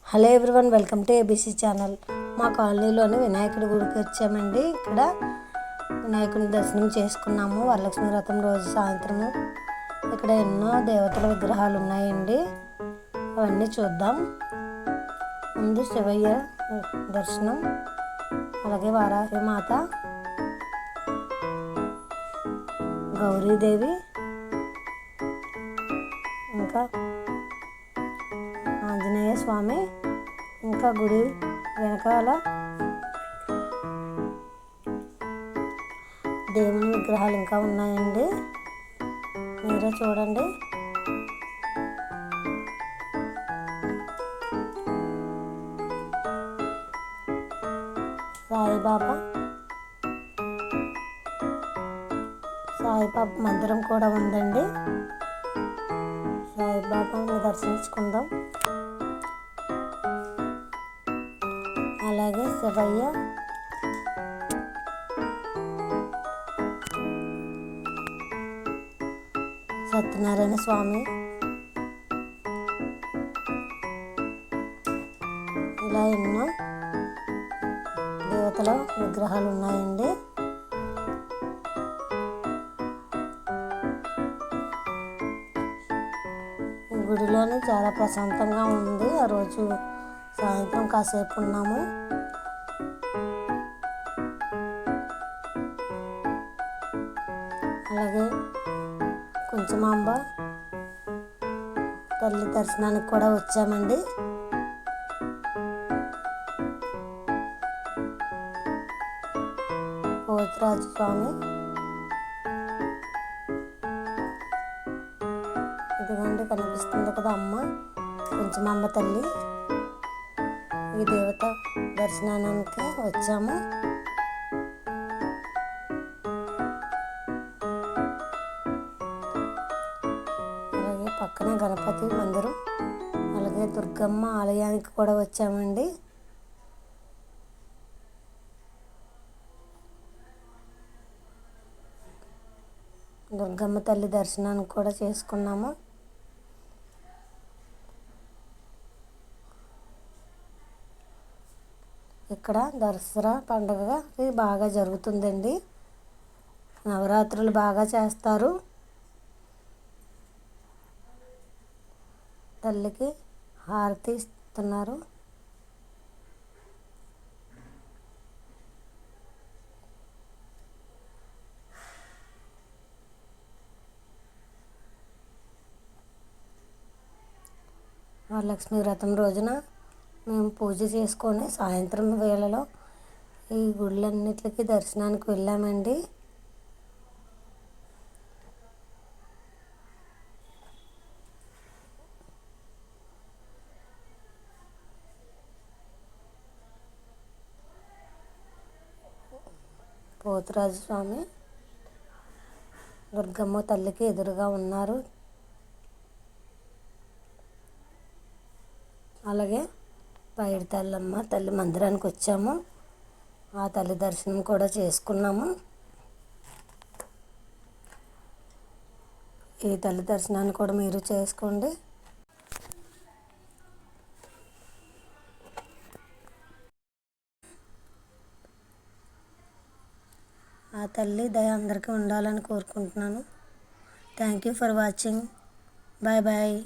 Hello everyone, welcome to ABC channel. మా కాలనీలోని వినాయకుడి గుడికి వచ్చామండి. ఇక్కడ వినాయకుడిని దర్శనం చేసుకున్నాము. వరలక్ష్మి వ్రతం రోజు సాయంత్రము ఇక్కడ ఎన్నో దేవతల విగ్రహాలు ఉన్నాయండి. అవన్నీ చూద్దాం. ముందు శివయ్య దర్శనం, అలాగే వారాహి మాత, గౌరీదేవి, ఇంకా ఆంజనేయ స్వామి, ఇంకా గుడి వెనకాల దేవుని విగ్రహాలు ఇంకా ఉన్నాయండి. మీరే చూడండి. సాయిబాబా మందిరం కూడా ఉందండి. సాయిబాబాని దర్శించుకుందాం. అలాగే శివయ్య, సత్యనారాయణ స్వామి, ఇలా ఎన్నో దేవతల విగ్రహాలు ఉన్నాయండి. గుడిలోనే చాలా ప్రశాంతంగా ఉంది. ఆ రోజు సాయంత్రం కాసేపు ఉన్నాము. అలాగే కొంచెమాంబ తల్లి దర్శనానికి కూడా వచ్చామండి. పోతురాజు స్వామి, ఇదిగోండి కనిపిస్తుంది కదా అమ్మ, కొంచెమాంబ తల్లి. ఈ దేవత దర్శనానికి వచ్చాము. అలాగే పక్కనే గణపతి మందిరం, అలాగే దుర్గమ్మ ఆలయానికి కూడా వచ్చామండి. దుర్గమ్మ తల్లి దర్శనానికి కూడా చేసుకున్నాము. ఇక్కడ దసరా పండుగ బాగా జరుగుతుందండి. నవరాత్రులు బాగా చేస్తారు. తల్లికి హారతి ఇస్తున్నారు. వరలక్ష్మి వ్రతం రోజున మేము పూజ చేసుకొని సాయంత్రం వేళలో ఈ గుళ్ళన్నిటికి దర్శనానికి వెళ్ళామండి. పోతురాజు స్వామి, దుర్గమ్మ తల్లికి ఎదురుగా ఉన్నారు. అలాగే పైడి తల్లమ్మ తల్లి మందిరానికి వచ్చాము. ఆ తల్లి దర్శనం కూడా చేసుకున్నాము. ఈ తల్లి దర్శనాన్ని కూడా మీరు చేసుకోండి. ఆ తల్లి దయ అందరికీ ఉండాలని కోరుకుంటున్నాను. Thank you for watching. Bye bye.